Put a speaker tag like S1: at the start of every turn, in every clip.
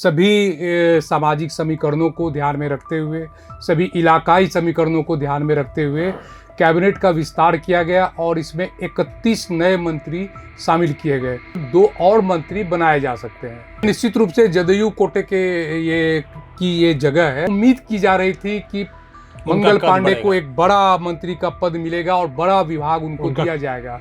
S1: सभी सामाजिक समीकरणों को ध्यान में रखते हुए, सभी इलाकाई समीकरणों को ध्यान में रखते हुए कैबिनेट का विस्तार किया गया और इसमें 31 नए मंत्री शामिल किए गए। 2 और मंत्री बनाए जा सकते हैं। निश्चित रूप से जदयू कोटे के ये जगह है। उम्मीद की जा रही थी कि मंगल पांडे को एक बड़ा मंत्री का पद मिलेगा और बड़ा विभाग उनको दिया जाएगा।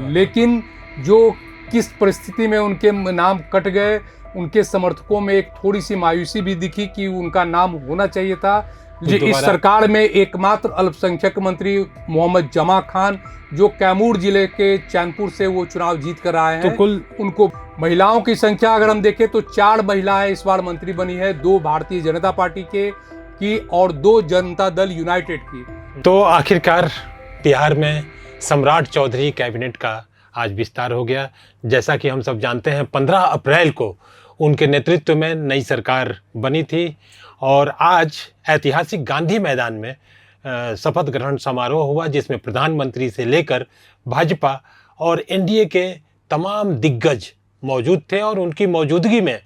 S1: लेकिन जो किस परिस्थिति में उनके नाम कट गए, उनके समर्थकों में एक थोड़ी सी मायूसी भी दिखी कि उनका नाम होना चाहिए था। इस सरकार में एकमात्र अल्पसंख्यक मंत्री मोहम्मद जमा खान, जो कैमूर जिले के चैनपुर से वो चुनाव जीत कर आए हैं, तो उनको महिलाओं की संख्या अगर हम देखें तो 4 महिलाएं इस बार मंत्री बनी है, 2 भारतीय जनता पार्टी की और 2 जनता दल यूनाइटेड की।
S2: तो आखिरकार बिहार में सम्राट चौधरी कैबिनेट का आज विस्तार हो गया। जैसा कि हम सब जानते हैं 15 अप्रैल को उनके नेतृत्व में नई सरकार बनी थी और आज ऐतिहासिक गांधी मैदान में शपथ ग्रहण समारोह हुआ, जिसमें प्रधानमंत्री से लेकर भाजपा और एनडीए के तमाम दिग्गज मौजूद थे और उनकी मौजूदगी में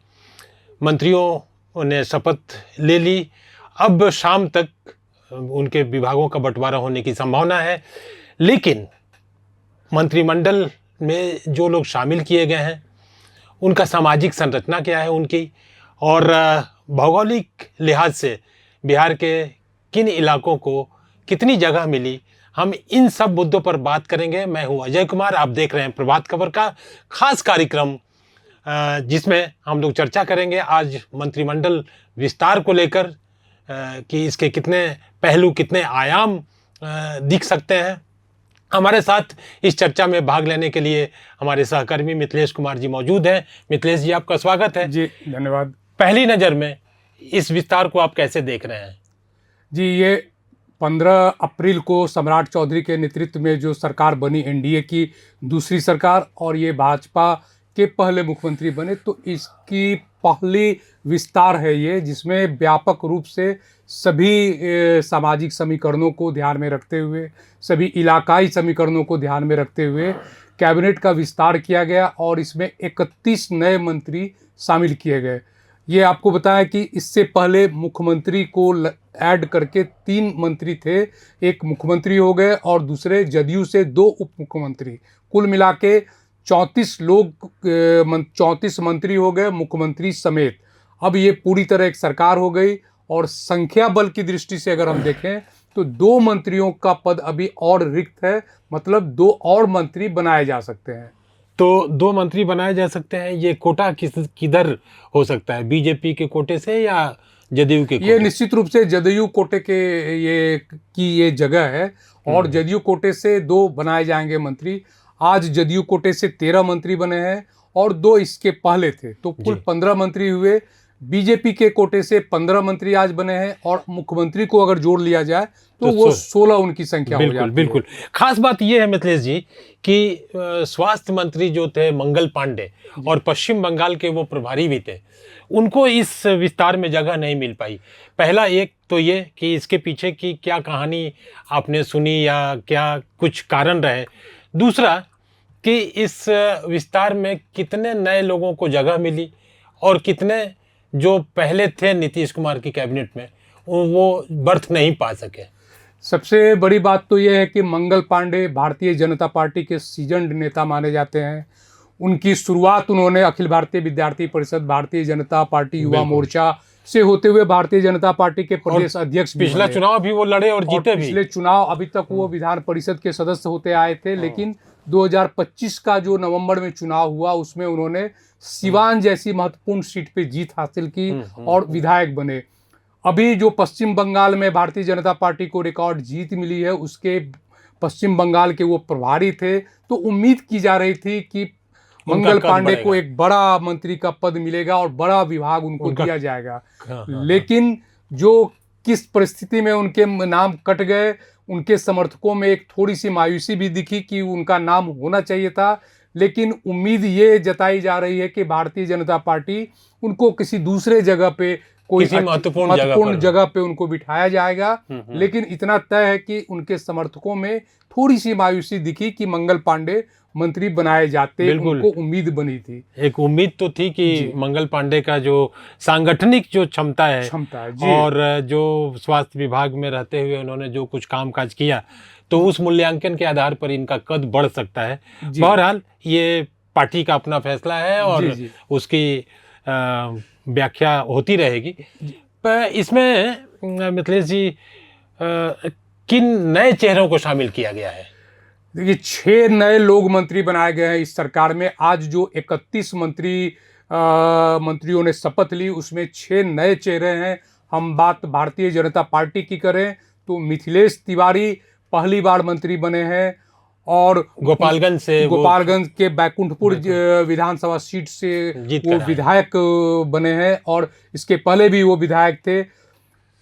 S2: मंत्रियों ने शपथ ले ली। अब शाम तक उनके विभागों का बंटवारा होने की संभावना है, लेकिन मंत्रिमंडल में जो लोग शामिल किए गए हैं उनका सामाजिक संरचना क्या है उनकी, और भौगोलिक लिहाज से बिहार के किन इलाकों को कितनी जगह मिली, हम इन सब मुद्दों पर बात करेंगे। मैं हूं अजय कुमार, आप देख रहे हैं प्रभात खबर का खास कार्यक्रम, जिसमें हम लोग चर्चा करेंगे आज मंत्रिमंडल विस्तार को लेकर कि इसके कितने पहलू, कितने आयाम दिख सकते हैं। हमारे साथ इस चर्चा में भाग लेने के लिए हमारे सहकर्मी मिथिलेश कुमार जी मौजूद हैं। मिथिलेश जी, आपका स्वागत है।
S1: जी धन्यवाद।
S2: पहली नज़र में इस विस्तार को आप कैसे देख रहे हैं?
S1: जी, ये 15 अप्रैल को सम्राट चौधरी के नेतृत्व में जो सरकार बनी, एनडीए की दूसरी सरकार, और ये भाजपा के पहले मुख्यमंत्री बने, तो इसकी पहली विस्तार है ये, जिसमें व्यापक रूप से सभी सामाजिक समीकरणों को ध्यान में रखते हुए, सभी इलाकाई समीकरणों को ध्यान में रखते हुए कैबिनेट का विस्तार किया गया और इसमें 31 नए मंत्री शामिल किए गए। ये आपको बताया कि इससे पहले मुख्यमंत्री को ऐड करके 3 मंत्री थे, एक मुख्यमंत्री हो गए और दूसरे जदयू से 2 उप मुख्यमंत्री, कुल मिला के 34 मंत्री हो गए, मुख्यमंत्री समेत। अब ये पूरी तरह एक सरकार हो गई और संख्या बल की दृष्टि से अगर हम देखें तो 2 मंत्रियों का पद अभी और रिक्त है, मतलब 2 और मंत्री बनाए जा सकते हैं।
S2: तो 2 मंत्री बनाए जा सकते हैं, ये कोटा किधर हो सकता है, बीजेपी के कोटे से या जदयू के कोटे?
S1: ये निश्चित रूप से जदयू कोटे के ये जगह है और जदयू कोटे से 2 बनाए जाएंगे मंत्री। आज जदयू कोटे से 13 मंत्री बने हैं और 2 इसके पहले थे, तो कुल 15 मंत्री हुए। बीजेपी के कोटे से 15 मंत्री आज बने हैं और मुख्यमंत्री को अगर जोड़ लिया जाए तो वो 16 उनकी संख्या हो जाती है।
S2: बिल्कुल। खास बात ये है मिथिलेश जी कि स्वास्थ्य मंत्री जो थे मंगल पांडे और पश्चिम बंगाल के वो प्रभारी भी थे, उनको इस विस्तार में जगह नहीं मिल पाई। पहला एक तो ये कि इसके पीछे की क्या कहानी आपने सुनी या क्या कुछ कारण रहे। दूसरा कि इस विस्तार में कितने नए लोगों को जगह मिली और कितने जो पहले थे नीतीश कुमार की कैबिनेट में वो बर्थ नहीं पा सके।
S1: सबसे बड़ी बात तो यह है कि मंगल पांडे भारतीय जनता पार्टी के सीजन्ड नेता माने जाते हैं। उनकी शुरुआत उन्होंने अखिल भारतीय विद्यार्थी परिषद, भारतीय जनता पार्टी युवा मोर्चा से होते हुए भारतीय जनता पार्टी के प्रदेश अध्यक्ष,
S2: पिछला चुनाव भी वो लड़े और जीते भी।
S1: पिछले चुनाव अभी तक वो विधान परिषद के सदस्य होते आए थे, लेकिन 2025 का जो नवंबर में चुनाव हुआ उसमें उन्होंने सिवान जैसी महत्वपूर्ण सीट पे जीत हासिल की और विधायक बने। अभी जो पश्चिम बंगाल में भारतीय जनता पार्टी को रिकॉर्ड जीत मिली है, उसके पश्चिम बंगाल के वो प्रभारी थे, तो उम्मीद की जा रही थी कि मंगल पांडे को एक बड़ा मंत्री का पद मिलेगा और बड़ा विभाग उनको दिया जाएगा। लेकिन जो किस परिस्थिति में उनके नाम कट गए, उनके समर्थकों में एक थोड़ी सी मायूसी भी दिखी कि उनका नाम होना चाहिए था। लेकिन उम्मीद ये जताई जा रही है कि भारतीय जनता पार्टी उनको किसी दूसरे जगह पे
S2: किसी महत्वपूर्ण
S1: जगह पे उनको बिठाया जाएगा। लेकिन इतना तय है कि उनके समर्थकों में थोड़ी सी मायूसी दिखी कि मंगल पांडे मंत्री बनाए जाते, उनको उम्मीद बनी थी,
S2: एक उम्मीद तो थी कि मंगल पांडे का जो सांगठनिक जो क्षमता है और जो स्वास्थ्य विभाग में रहते हुए उन्होंने जो कुछ कामकाज किया, तो उस मूल्यांकन के आधार पर इनका कद बढ़ सकता है। बहरहाल ये पार्टी का अपना फैसला है और उसकी व्याख्या होती रहेगी। पर इसमें मिथिलेश जी किन नए चेहरों को शामिल किया गया है?
S1: देखिए, 6 नए लोग मंत्री बनाए गए हैं इस सरकार में। आज जो 31 मंत्रियों ने शपथ ली, उसमें 6 नए चेहरे हैं। हम बात भारतीय जनता पार्टी की करें तो मिथिलेश तिवारी पहली बार मंत्री बने हैं और गोपालगंज के बैकुंठपुर विधानसभा सीट से वो विधायक बने हैं और इसके पहले भी वो विधायक थे।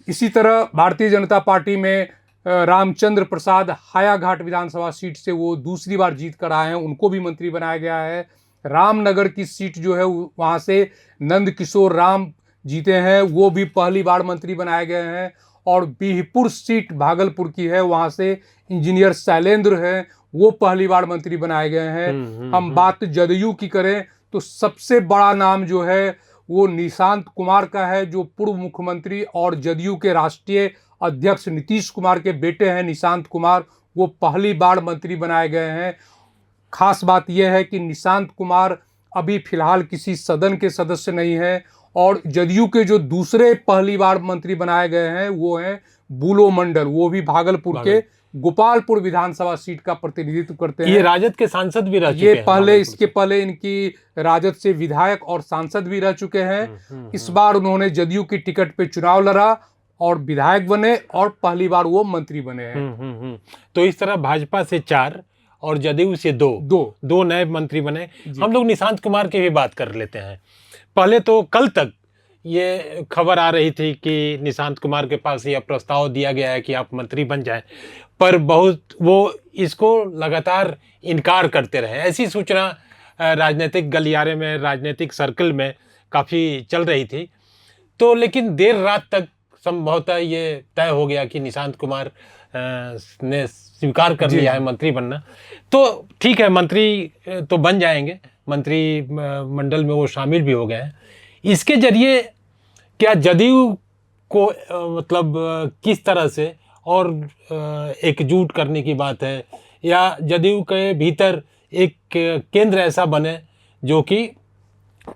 S1: इसी तरह भारतीय जनता पार्टी में रामचंद्र प्रसाद हायाघाट विधानसभा सीट से वो दूसरी बार जीत कर आए हैं, उनको भी मंत्री बनाया गया है। रामनगर की सीट जो है वहाँ से नंद किशोर राम जीते हैं, वो भी पहली बार मंत्री बनाए गए हैं। और बिहपुर सीट भागलपुर की है, वहाँ से इंजीनियर शैलेंद्र हैं, वो पहली बार मंत्री बनाए गए हैं। हम बात जदयू की करें तो सबसे बड़ा नाम जो है वो निशांत कुमार का है, जो पूर्व मुख्यमंत्री और जदयू के राष्ट्रीय अध्यक्ष नीतीश कुमार के बेटे हैं निशांत कुमार, वो पहली बार मंत्री बनाए गए हैं। खास बात यह है कि निशांत कुमार अभी फिलहाल किसी सदन के सदस्य नहीं हैं और जदयू के जो दूसरे पहली बार मंत्री बनाए गए हैं वो हैं बुलो मंडल, वो भी भागलपुर के गोपालपुर विधानसभा सीट का प्रतिनिधित्व करते हैं।
S2: ये राजद के सांसद भी रह चुके
S1: हैं। पहले इसके पहले इनकी राजद से विधायक और सांसद भी रह चुके हैं। इस बार उन्होंने जदयू की टिकट पे चुनाव लड़ा और विधायक बने और पहली बार वो मंत्री बने हैं।
S2: तो इस तरह भाजपा से 4 और जदयू से 2 नए मंत्री बने। हम लोग निशांत कुमार की भी बात कर लेते हैं। पहले तो कल तक ये खबर आ रही थी कि निशांत कुमार के पास यह प्रस्ताव दिया गया है कि आप मंत्री बन जाएं, पर वो इसको लगातार इनकार करते रहे। ऐसी सूचना राजनीतिक गलियारे में, राजनीतिक सर्कल में काफ़ी चल रही थी। तो लेकिन देर रात तक संभवतः ये तय हो गया कि निशांत कुमार ने स्वीकार कर लिया है मंत्री बनना। तो ठीक है, मंत्री तो बन जाएंगे, मंत्री मंडल में वो शामिल भी हो गए हैं। इसके जरिए क्या जदयू को मतलब किस तरह से और एकजुट करने की बात है, या जदयू के भीतर एक केंद्र ऐसा बने जो कि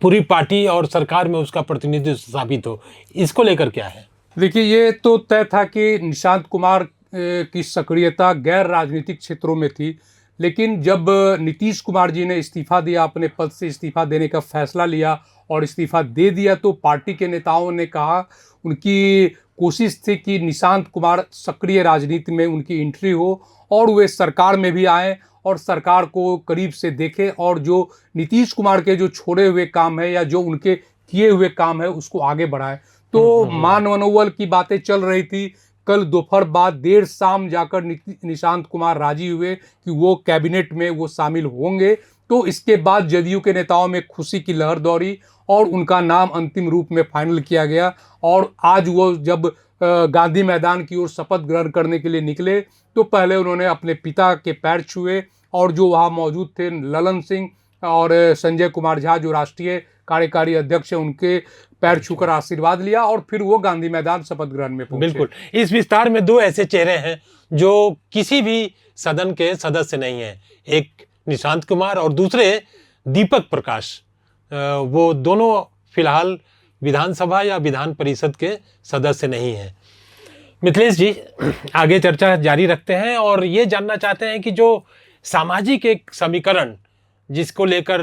S2: पूरी पार्टी और सरकार में उसका प्रतिनिधित्व साबित हो, इसको लेकर क्या है?
S1: देखिए, ये तो तय था कि निशांत कुमार की सक्रियता गैर राजनीतिक क्षेत्रों में थी, लेकिन जब नीतीश कुमार जी ने इस्तीफा दिया, अपने पद से इस्तीफा देने का फैसला लिया और इस्तीफा दे दिया, तो पार्टी के नेताओं ने कहा, उनकी कोशिश थी कि निशांत कुमार सक्रिय राजनीति में उनकी एंट्री हो और वे सरकार में भी आए और सरकार को करीब से देखें और जो नीतीश कुमार के जो छोड़े हुए काम है या जो उनके किए हुए काम है उसको आगे बढ़ाए। तो मान मनोबल की बातें चल रही थी। कल दोपहर बाद देर शाम जाकर निशांत कुमार राजी हुए कि वो कैबिनेट में वो शामिल होंगे। तो इसके बाद जदयू के नेताओं में खुशी की लहर दौड़ी और उनका नाम अंतिम रूप में फाइनल किया गया। और आज वो जब गांधी मैदान की ओर शपथ ग्रहण करने के लिए निकले तो पहले उन्होंने अपने पिता के पैर छुए और जो वहाँ मौजूद थे ललन सिंह और संजय कुमार झा जो राष्ट्रीय कार्यकारी अध्यक्ष है, उनके पैर छूकर आशीर्वाद लिया और फिर वो गांधी मैदान शपथ ग्रहण में पहुंचे।
S2: बिल्कुल, इस विस्तार में 2 ऐसे चेहरे हैं जो किसी भी सदन के सदस्य नहीं हैं, एक निशांत कुमार और दूसरे दीपक प्रकाश। वो दोनों फिलहाल विधानसभा या विधान परिषद के सदस्य नहीं हैं। मिथिलेश जी, आगे चर्चा जारी रखते हैं और ये जानना चाहते हैं कि जो सामाजिक एक समीकरण जिसको लेकर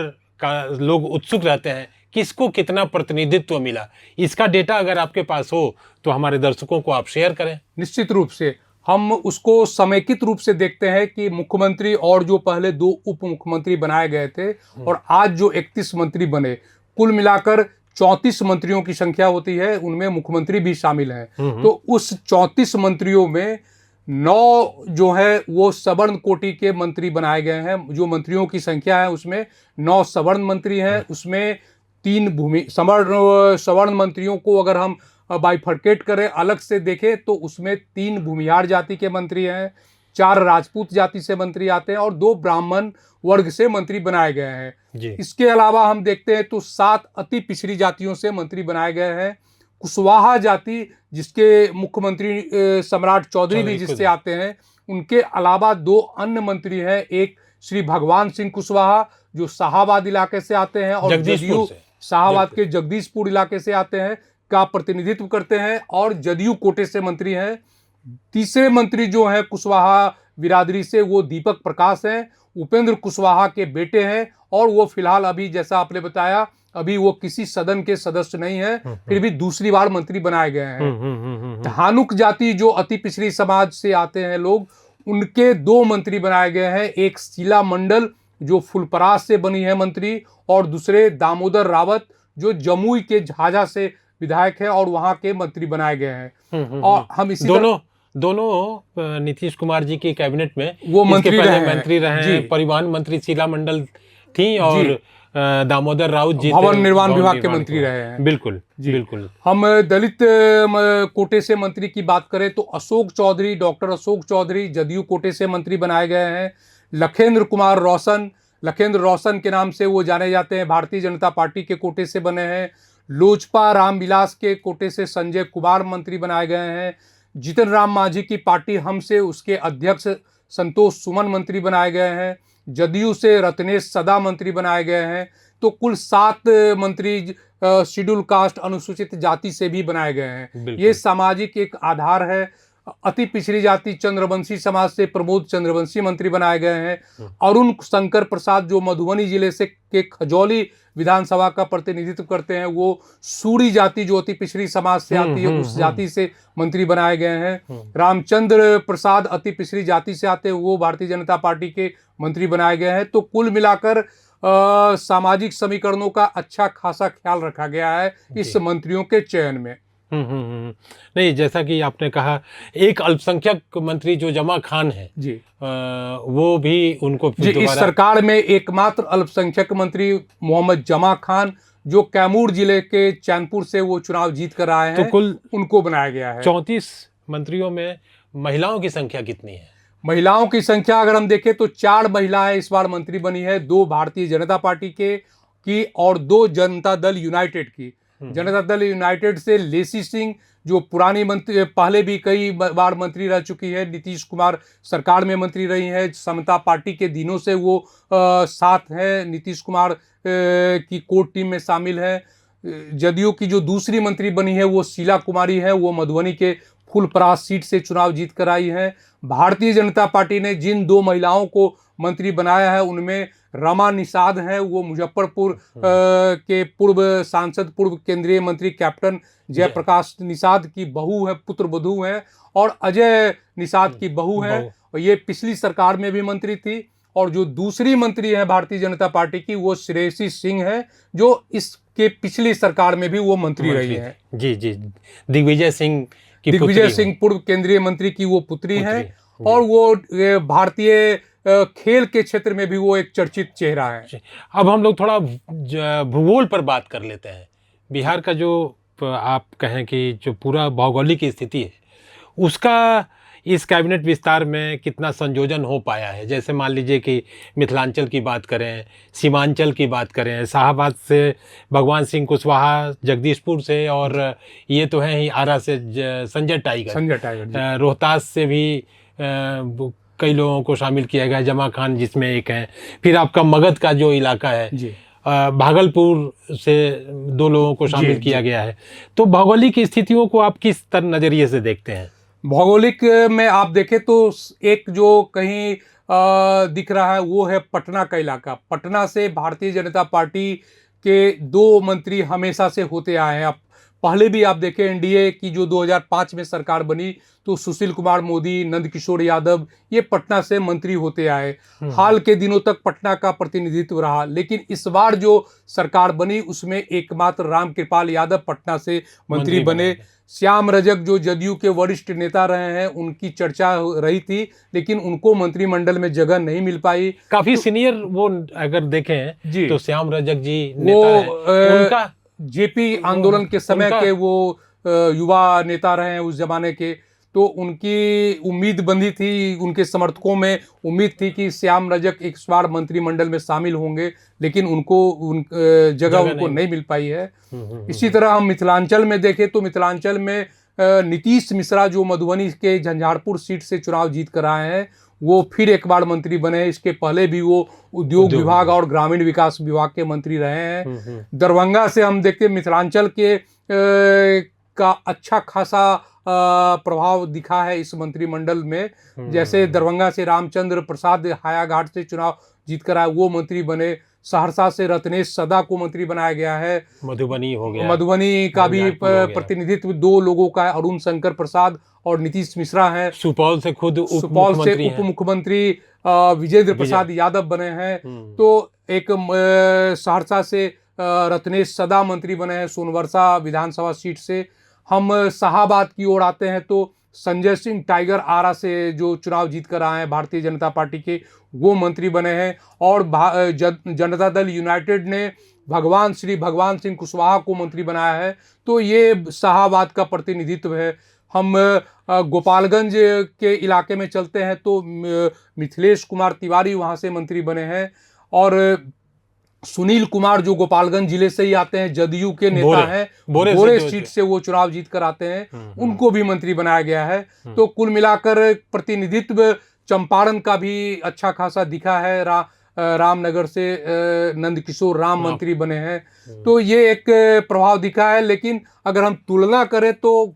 S2: लोग उत्सुक रहते हैं, किसको कितना प्रतिनिधित्व मिला, इसका डेटा अगर आपके पास हो तो हमारे दर्शकों को आप शेयर करें।
S1: निश्चित रूप से हम उसको समेकित रूप से देखते हैं कि मुख्यमंत्री और जो पहले 2 उप मुख्यमंत्री बनाए गए थे और आज जो 31 मंत्री बने, कुल मिलाकर 34 मंत्रियों की संख्या होती है, उनमें मुख्यमंत्री भी शामिल हैं। तो उस 34 मंत्रियों में 9 जो है वो सवर्ण कोटि के मंत्री बनाए गए हैं। जो मंत्रियों की संख्या है उसमें 9 सवर्ण मंत्री हैं, उसमें 3 सवर्ण मंत्रियों को अगर हम बाइफरकेट करें, अलग से देखें, तो उसमें 3 भूमिहार जाति के मंत्री हैं, 4 राजपूत जाति से मंत्री आते हैं और 2 ब्राह्मण वर्ग से मंत्री बनाए गए हैं।
S2: जी।
S1: इसके अलावा हम देखते हैं तो 7 अति पिछड़ी जातियों से मंत्री बनाए गए हैं। कुशवाहा जाति, जिसके मुख्यमंत्री सम्राट चौधरी भी जिससे आते हैं, उनके अलावा 2 अन्य मंत्री हैं। एक श्री भगवान सिंह कुशवाहा जो शाहाबाद इलाके से आते हैं और जदयू शाहाबाद के जगदीशपुर इलाके से आते हैं, का प्रतिनिधित्व करते हैं और जदयू कोटे से मंत्री हैं। तीसरे मंत्री जो हैं कुशवाहा बिरादरी से, वो दीपक प्रकाश हैं, उपेंद्र कुशवाहा के बेटे हैं और वो फिलहाल अभी, जैसा आपने बताया, अभी वो किसी सदन के सदस्य नहीं है, फिर भी दूसरी बार मंत्री बनाए गए हैं। धानुक जाति जो अति पिछड़ी समाज से आते हैं लोग, उनके 2 मंत्री बनाए गए हैं। एक शीला मंडल जो फुलपरास से बनी है मंत्री, और दूसरे दामोदर रावत जो जमुई के झाझा से विधायक है और वहां के मंत्री बनाए गए हैं। और हम इसी
S2: दोनों नीतीश कुमार जी की कैबिनेट में
S1: वो मंत्री
S2: रहे हैं। परिवहन मंत्री शीला मंडल थी और दामोदर राउत जी
S1: भवन निर्माण विभाग के मंत्री रहे हैं।
S2: बिल्कुल बिल्कुल।
S1: हम दलित कोटे से मंत्री की बात करें तो अशोक चौधरी, डॉक्टर अशोक चौधरी जदयू कोटे से मंत्री बनाए गए हैं। लखेंद्र कुमार रोशन, लखेंद्र रोशन के नाम से वो जाने जाते हैं, भारतीय जनता पार्टी के कोटे से बने हैं। लोजपा रामविलास के कोटे से संजय कुमार मंत्री बनाए गए हैं। जीतन राम मांझी की पार्टी हम से, उसके अध्यक्ष संतोष सुमन मंत्री बनाए गए हैं। जदयू से रत्नेश सदा मंत्री बनाए गए हैं। तो कुल 7 मंत्री शेड्यूल कास्ट अनुसूचित जाति से भी बनाए गए हैं। ये सामाजिक एक आधार है। अति पिछड़ी जाति चंद्रवंशी समाज से प्रमोद चंद्रवंशी मंत्री बनाए गए हैं। अरुण शंकर प्रसाद जो मधुबनी जिले से के खजौली विधानसभा का प्रतिनिधित्व करते हैं, वो सूरी जाति जो अति पिछड़ी समाज से आती है, उस जाति से मंत्री बनाए गए हैं। रामचंद्र प्रसाद अति पिछड़ी जाति से आते हैं, वो भारतीय जनता पार्टी के मंत्री बनाए गए हैं। तो कुल मिलाकर सामाजिक समीकरणों का अच्छा खासा ख्याल रखा गया है इस मंत्रियों के चयन में।
S2: नहीं, जैसा कि आपने कहा, एक अल्पसंख्यक मंत्री जो जमा खान है
S1: जी,
S2: वो भी उनको
S1: जी, इस सरकार में एकमात्र अल्पसंख्यक मंत्री मोहम्मद जमा खान जो कैमूर जिले के चैनपुर से वो चुनाव जीत कर आए हैं, तो कुल उनको बनाया गया है।
S2: 34 मंत्रियों में महिलाओं की संख्या कितनी है?
S1: महिलाओं की संख्या अगर हम देखें तो 4 महिलाएं इस बार मंत्री बनी है, 2 भारतीय जनता पार्टी की और 2 जनता दल यूनाइटेड की। जनता दल यूनाइटेड से लेसी सिंह जो पुरानी मंत्री, पहले भी कई बार मंत्री रह चुकी है, नीतीश कुमार सरकार में मंत्री रही है। समता पार्टी के दिनों से वो साथ है, नीतीश कुमार की कोर टीम में शामिल है। जदयू की जो दूसरी मंत्री बनी है वो शीला कुमारी है, वो मधुबनी के फुलपरास सीट से चुनाव जीत कर आई है। भारतीय जनता पार्टी ने जिन 2 महिलाओं को मंत्री बनाया है उनमें रमा निषाद हैं, वो मुजफ्फरपुर के पूर्व सांसद, पूर्व केंद्रीय मंत्री कैप्टन जयप्रकाश निषाद की बहू है, पुत्र वधू हैं, और अजय निषाद की बहू हैं, और ये पिछली सरकार में भी मंत्री थी। और जो दूसरी मंत्री है भारतीय जनता पार्टी की, वो श्रेयसी सिंह है, जो इसके पिछली सरकार में भी वो मंत्री रही है।
S2: जी जी, दिग्विजय सिंह
S1: पूर्व केंद्रीय मंत्री की वो पुत्री है, और वो भारतीय खेल के क्षेत्र में भी वो एक चर्चित चेहरा है।
S2: अब हम लोग थोड़ा भूगोल पर बात कर लेते हैं। बिहार का जो आप कहें कि जो पूरा भौगोलिक स्थिति है, उसका इस कैबिनेट विस्तार में कितना संयोजन हो पाया है? जैसे मान लीजिए कि मिथिलांचल की बात करें, सीमांचल की बात करें, शाहाबाद से भगवान सिंह कुशवाहा, जगदीशपुर से, और ये तो हैं ही आरा से संजय टाइगर, रोहतास से भी कई लोगों को शामिल किया गया, जमा खान जिसमें एक है। फिर आपका मगध का जो इलाका है, भागलपुर से 2 लोगों को शामिल किया गया है। तो भौगोलिक स्थितियों को आप किस तरह नज़रिए से देखते हैं?
S1: भौगोलिक में आप देखें तो एक जो कहीं दिख रहा है वो है पटना का इलाका। पटना से भारतीय जनता पार्टी के 2 मंत्री हमेशा से होते आए हैं। पहले भी आप देखें एनडीए की जो 2005 में सरकार बनी तो सुशील कुमार मोदी, नंदकिशोर यादव, ये पटना से मंत्री होते आए। हाल के दिनों तक पटना का प्रतिनिधित्व रहा, लेकिन इस बार जो सरकार बनी उसमें एकमात्र रामकृपाल यादव पटना से मंत्री बने। श्याम रजक जो जदयू के वरिष्ठ नेता रहे हैं, उनकी चर्चा रही थी, लेकिन उनको मंत्रिमंडल में जगह नहीं मिल पाई।
S2: काफी सीनियर वो अगर देखें तो श्याम रजक जी नेता हैं, उनका
S1: जेपी आंदोलन के समय के वो युवा नेता रहे हैं उस जमाने के, तो उनकी उम्मीद बंधी थी, उनके समर्थकों में उम्मीद थी कि श्याम रजक इस बार मंत्रिमंडल में शामिल होंगे, लेकिन उनको जगह उनको नहीं मिल पाई है। इसी तरह हम मिथिलांचल में देखें तो मिथिलांचल में नीतीश मिश्रा जो मधुबनी के झंझारपुर सीट से चुनाव जीत कर आए हैं, वो फिर एक बार मंत्री बने हैं। इसके पहले भी वो उद्योग विभाग और ग्रामीण विकास विभाग के मंत्री रहे हैं। दरभंगा से हम देखते हैं मिथिलांचल के का अच्छा खासा प्रभाव दिखा है इस मंत्रिमंडल में। जैसे दरभंगा से रामचंद्र प्रसाद हायाघाट से चुनाव जीत कर आए, वो मंत्री बने। सहरसा से रत्नेश सदा को मंत्री बनाया गया है।
S2: मधुबनी हो गया,
S1: मधुबनी का भी प्रतिनिधित्व 2 लोगों का है, अरुण शंकर प्रसाद और नीतीश मिश्रा हैं।
S2: सुपौल से खुद उप
S1: मुख्यमंत्री विजेंद्र प्रसाद यादव बने हैं। तो एक सहरसा से रत्नेश सदा मंत्री बने हैं सोनवर्षा विधानसभा सीट से। हम शाहाबाद की ओर आते हैं तो संजय सिंह टाइगर आरा से जो चुनाव जीत कर आए हैं भारतीय जनता पार्टी के, वो मंत्री बने हैं। और जनता दल यूनाइटेड ने भगवान सिंह कुशवाहा को मंत्री बनाया है। तो ये शाहाबाद का प्रतिनिधित्व है। हम गोपालगंज के इलाके में चलते हैं तो मिथिलेश कुमार तिवारी वहाँ से मंत्री बने हैं। और सुनील कुमार जो गोपालगंज जिले से ही आते हैं, जदयू के नेता हैं, बोरे सीट से वो चुनाव जीत कर आते हैं, उनको भी मंत्री बनाया गया है। तो कुल मिलाकर प्रतिनिधित्व चंपारण का भी अच्छा खासा दिखा है। रामनगर से नंदकिशोर राम मंत्री बने हैं। तो ये एक प्रभाव दिखा है। लेकिन अगर हम तुलना करें तो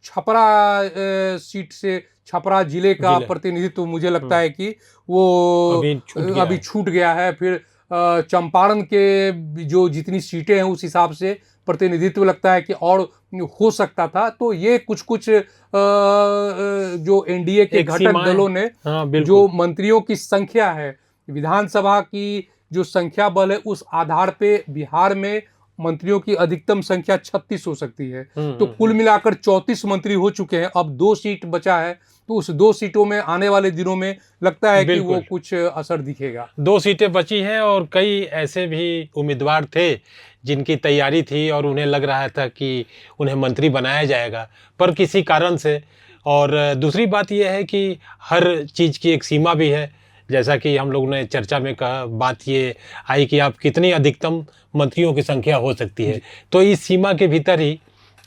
S1: छपरा सीट से, छपरा जिले का प्रतिनिधित्व मुझे लगता है कि वो अभी छूट गया है। फिर चंपारण के जो जितनी सीटें हैं उस हिसाब से प्रतिनिधित्व लगता है कि और हो सकता था। तो ये कुछ जो एनडीए के घटक दलों ने जो मंत्रियों की संख्या है, विधानसभा की जो संख्या बल है, उस आधार पे बिहार में मंत्रियों की अधिकतम संख्या 36 हो सकती है। तो कुल मिलाकर 34 मंत्री हो चुके हैं। अब 2 सीट बचा है, तो उस 2 सीटों में आने वाले दिनों में लगता है कि वो कुछ असर दिखेगा।
S2: 2 सीटें बची हैं और कई ऐसे भी उम्मीदवार थे जिनकी तैयारी थी और उन्हें लग रहा था कि उन्हें मंत्री बनाया जाएगा, पर किसी कारण से। और दूसरी बात यह है कि हर चीज़ की एक सीमा भी है। जैसा कि हम लोगों ने चर्चा में कहा, बात ये आई कि आप कितनी अधिकतम मंत्रियों की संख्या हो सकती है, तो इस सीमा के भीतर ही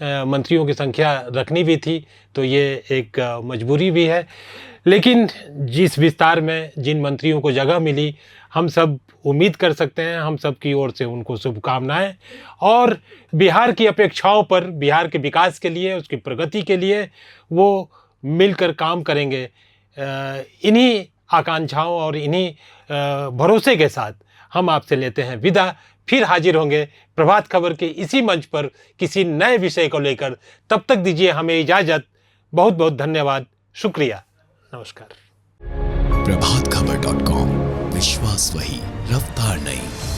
S2: मंत्रियों की संख्या रखनी भी थी। तो ये एक मजबूरी भी है। लेकिन जिस विस्तार में जिन मंत्रियों को जगह मिली, हम सब उम्मीद कर सकते हैं, हम सब की ओर से उनको शुभकामनाएं। और बिहार की अपेक्षाओं पर, बिहार के विकास के लिए, उसकी प्रगति के लिए वो मिलकर काम करेंगे। इन्हीं आकांक्षाओं और इन्हीं भरोसे के साथ हम आपसे लेते हैं विदा। फिर हाजिर होंगे प्रभात खबर के इसी मंच पर किसी नए विषय को लेकर। तब तक दीजिए हमें इजाज़त। बहुत बहुत धन्यवाद, शुक्रिया, नमस्कार।
S3: प्रभातखबर.com, विश्वास वही, रफ्तार नहीं।